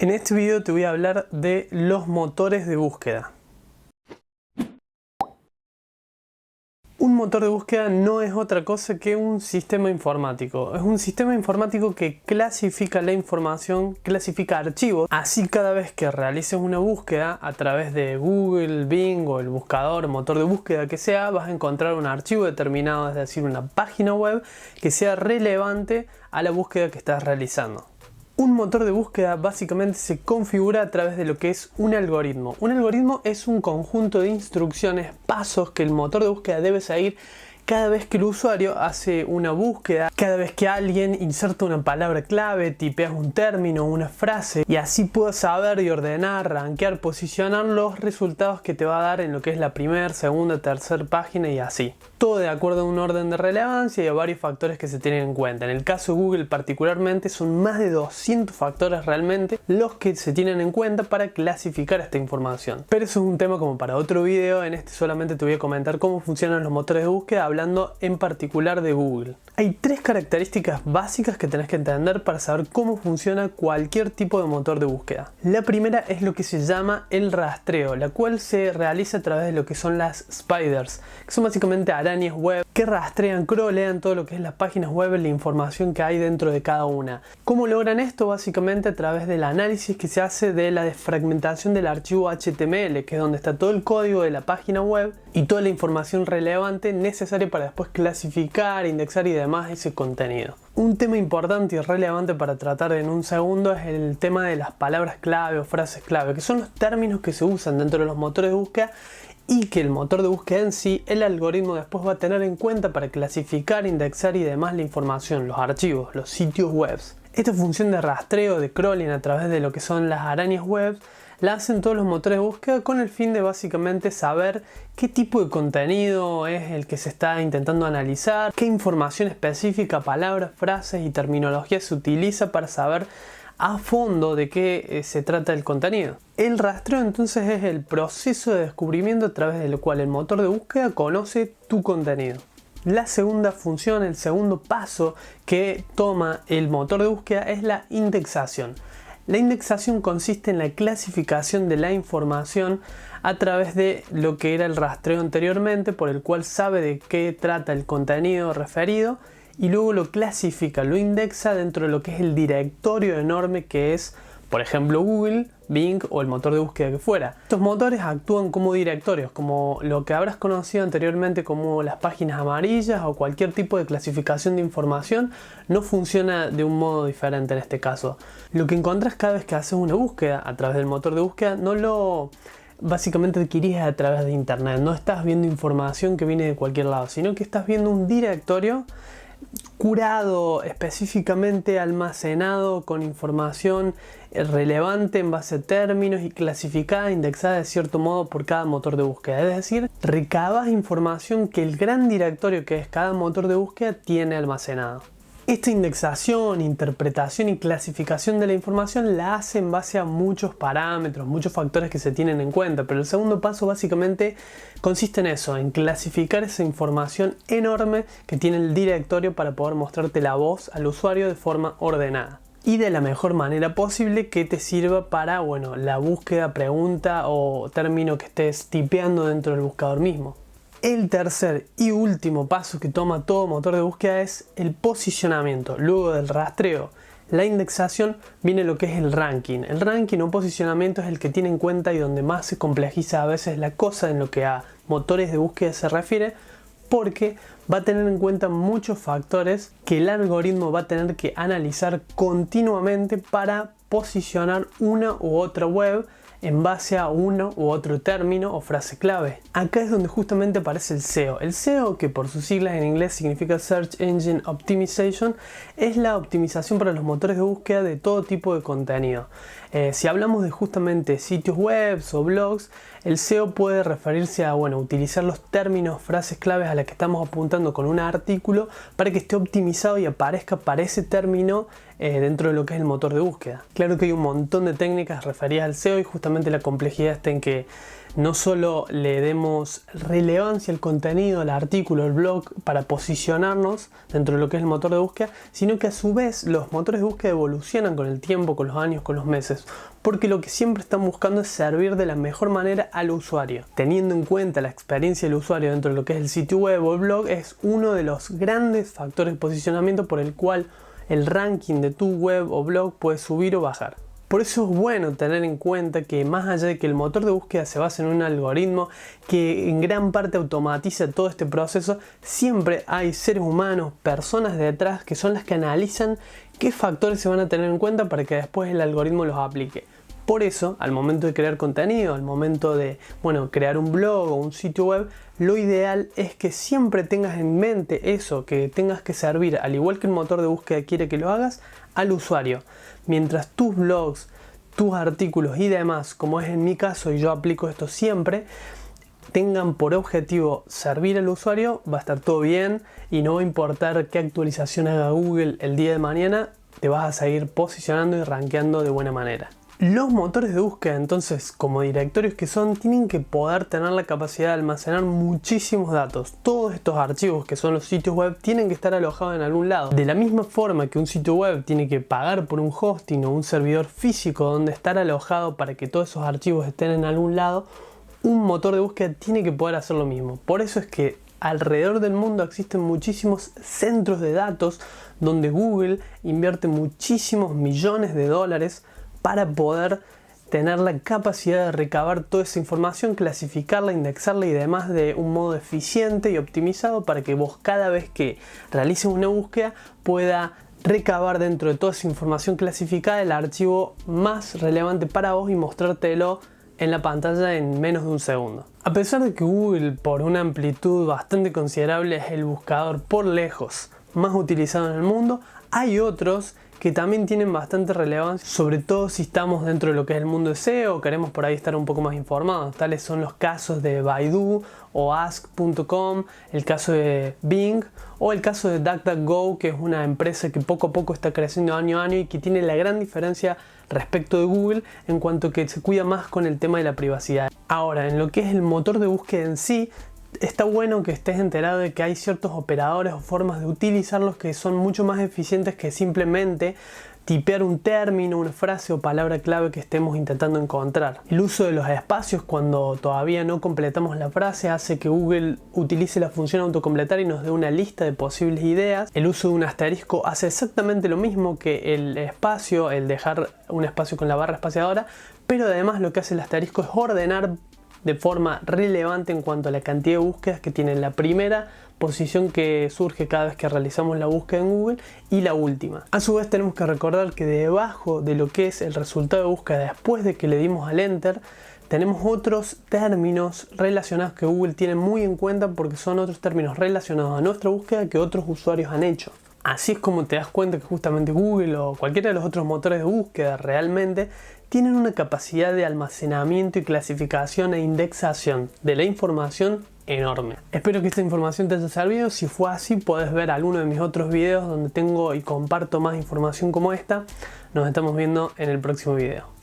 En este video te voy a hablar de los motores de búsqueda. Un motor de búsqueda no es otra cosa que un sistema informático. Es un sistema informático que clasifica la información, clasifica archivos. Así cada vez que realices una búsqueda a través de Google, Bing o el buscador, motor de búsqueda que sea, vas a encontrar un archivo determinado, es decir, una página web que sea relevante a la búsqueda que estás realizando. Un motor de búsqueda básicamente se configura a través de lo que es un algoritmo. Un algoritmo es un conjunto de instrucciones, pasos que el motor de búsqueda debe seguir cada vez que el usuario hace una búsqueda, cada vez que alguien inserta una palabra clave, tipeas un término, una frase, y así puedes saber y ordenar, rankear, posicionar los resultados que te va a dar en lo que es la primera, segunda, tercera página y así. Todo de acuerdo a un orden de relevancia y a varios factores que se tienen en cuenta. En el caso de Google particularmente son más de 200 factores realmente los que se tienen en cuenta para clasificar esta información. Pero eso es un tema como para otro video. En este solamente te voy a comentar cómo funcionan los motores de búsqueda, hablando en particular de Google. Hay tres características básicas que tenés que entender para saber cómo funciona cualquier tipo de motor de búsqueda. La primera es lo que se llama el rastreo, la cual se realiza a través de lo que son las spiders, que son básicamente arañas web que rastrean, crawlean todo lo que es las páginas web, la información que hay dentro de cada una. ¿Cómo logran esto? Básicamente a través del análisis que se hace de la desfragmentación del archivo HTML, que es donde está todo el código de la página web y toda la información relevante necesaria para después clasificar, indexar y demás ese contenido. Un tema importante y relevante para tratar en un segundo es el tema de las palabras clave o frases clave, que son los términos que se usan dentro de los motores de búsqueda y que el motor de búsqueda en sí, el algoritmo después va a tener en cuenta para clasificar, indexar y demás la información, los archivos, los sitios web. Esta función de rastreo, de crawling a través de lo que son las arañas web, la hacen todos los motores de búsqueda con el fin de básicamente saber qué tipo de contenido es el que se está intentando analizar, qué información específica, palabras, frases y terminología se utiliza para saber a fondo de qué se trata el contenido. El rastreo entonces es el proceso de descubrimiento a través del cual el motor de búsqueda conoce tu contenido. La segunda función, el segundo paso que toma el motor de búsqueda es la indexación. La indexación consiste en la clasificación de la información a través de lo que era el rastreo anteriormente, por el cual sabe de qué trata el contenido referido y luego lo clasifica, lo indexa dentro de lo que es el directorio enorme que es, por ejemplo, Google, Bing o el motor de búsqueda que fuera. Estos motores actúan como directorios, como lo que habrás conocido anteriormente como las páginas amarillas o cualquier tipo de clasificación de información. No funciona de un modo diferente en este caso. Lo que encontrás cada vez que haces una búsqueda a través del motor de búsqueda no lo básicamente adquirís a través de internet. No estás viendo información que viene de cualquier lado, sino que estás viendo un directorio curado, específicamente almacenado con información relevante en base a términos y clasificada, indexada de cierto modo por cada motor de búsqueda. Es decir, recabas información que el gran directorio que es cada motor de búsqueda tiene almacenado. Esta indexación, interpretación y clasificación de la información la hace en base a muchos parámetros, muchos factores que se tienen en cuenta, pero el segundo paso básicamente consiste en eso, en clasificar esa información enorme que tiene el directorio para poder mostrarte la voz al usuario de forma ordenada y de la mejor manera posible que te sirva para, la búsqueda, pregunta o término que estés tipeando dentro del buscador mismo. El tercer y último paso que toma todo motor de búsqueda es el posicionamiento. Luego del rastreo, la indexación, viene lo que es el ranking. El ranking o posicionamiento es el que tiene en cuenta y donde más se complejiza a veces la cosa en lo que a motores de búsqueda se refiere, porque va a tener en cuenta muchos factores que el algoritmo va a tener que analizar continuamente para posicionar una u otra web en base a uno u otro término o frase clave. Acá es donde justamente aparece el SEO. El SEO, que por sus siglas en inglés significa Search Engine Optimization, es la optimización para los motores de búsqueda de todo tipo de contenido. Si hablamos de justamente sitios web o blogs, el SEO puede referirse a utilizar los términos, frases claves a las que estamos apuntando con un artículo para que esté optimizado y aparezca para ese término dentro de lo que es el motor de búsqueda. Claro que hay un montón de técnicas referidas al SEO y justamente la complejidad está en que no solo le demos relevancia al contenido, al artículo, al blog para posicionarnos dentro de lo que es el motor de búsqueda, sino que a su vez los motores de búsqueda evolucionan con el tiempo, con los años, con los meses, porque lo que siempre están buscando es servir de la mejor manera al usuario. Teniendo en cuenta la experiencia del usuario dentro de lo que es el sitio web o el blog, es uno de los grandes factores de posicionamiento por el cual el ranking de tu web o blog puede subir o bajar. Por eso es bueno tener en cuenta que más allá de que el motor de búsqueda se basa en un algoritmo que en gran parte automatiza todo este proceso, siempre hay seres humanos, personas detrás que son las que analizan qué factores se van a tener en cuenta para que después el algoritmo los aplique. Por eso, al momento de crear contenido, al momento de crear un blog o un sitio web, lo ideal es que siempre tengas en mente eso, que tengas que servir, al igual que el motor de búsqueda quiere que lo hagas, al usuario. Mientras tus blogs, tus artículos y demás, como es en mi caso y yo aplico esto siempre, tengan por objetivo servir al usuario, va a estar todo bien y no va a importar qué actualización haga Google el día de mañana, te vas a seguir posicionando y rankeando de buena manera. Los motores de búsqueda, entonces, como directorios que son, tienen que poder tener la capacidad de almacenar muchísimos datos. Todos estos archivos que son los sitios web tienen que estar alojados en algún lado. De la misma forma que un sitio web tiene que pagar por un hosting o un servidor físico donde estar alojado para que todos esos archivos estén en algún lado, un motor de búsqueda tiene que poder hacer lo mismo. Por eso es que alrededor del mundo existen muchísimos centros de datos donde Google invierte muchísimos millones de dólares para poder tener la capacidad de recabar toda esa información, clasificarla, indexarla y demás de un modo eficiente y optimizado para que vos cada vez que realices una búsqueda pueda recabar dentro de toda esa información clasificada el archivo más relevante para vos y mostrártelo en la pantalla en menos de un segundo. A pesar de que Google por una amplitud bastante considerable es el buscador por lejos más utilizado en el mundo, hay otros que también tienen bastante relevancia, sobre todo si estamos dentro de lo que es el mundo de SEO o queremos por ahí estar un poco más informados. Tales son los casos de Baidu o Ask.com, el caso de Bing o el caso de DuckDuckGo, que es una empresa que poco a poco está creciendo año a año y que tiene la gran diferencia respecto de Google en cuanto que se cuida más con el tema de la privacidad. Ahora, en lo que es el motor de búsqueda en sí, está bueno que estés enterado de que hay ciertos operadores o formas de utilizarlos que son mucho más eficientes que simplemente tipear un término, una frase o palabra clave que estemos intentando encontrar. El uso de los espacios cuando todavía no completamos la frase hace que Google utilice la función autocompletar y nos dé una lista de posibles ideas. El uso de un asterisco hace exactamente lo mismo que el espacio, el dejar un espacio con la barra espaciadora, pero además lo que hace el asterisco es ordenar de forma relevante en cuanto a la cantidad de búsquedas que tienen la primera posición que surge cada vez que realizamos la búsqueda en Google y la última. A su vez tenemos que recordar que debajo de lo que es el resultado de búsqueda después de que le dimos al Enter tenemos otros términos relacionados que Google tiene muy en cuenta porque son otros términos relacionados a nuestra búsqueda que otros usuarios han hecho. Así es como te das cuenta que justamente Google o cualquiera de los otros motores de búsqueda realmente tienen una capacidad de almacenamiento y clasificación e indexación de la información enorme. Espero que esta información te haya servido. Si fue así, puedes ver alguno de mis otros videos donde tengo y comparto más información como esta. Nos estamos viendo en el próximo video.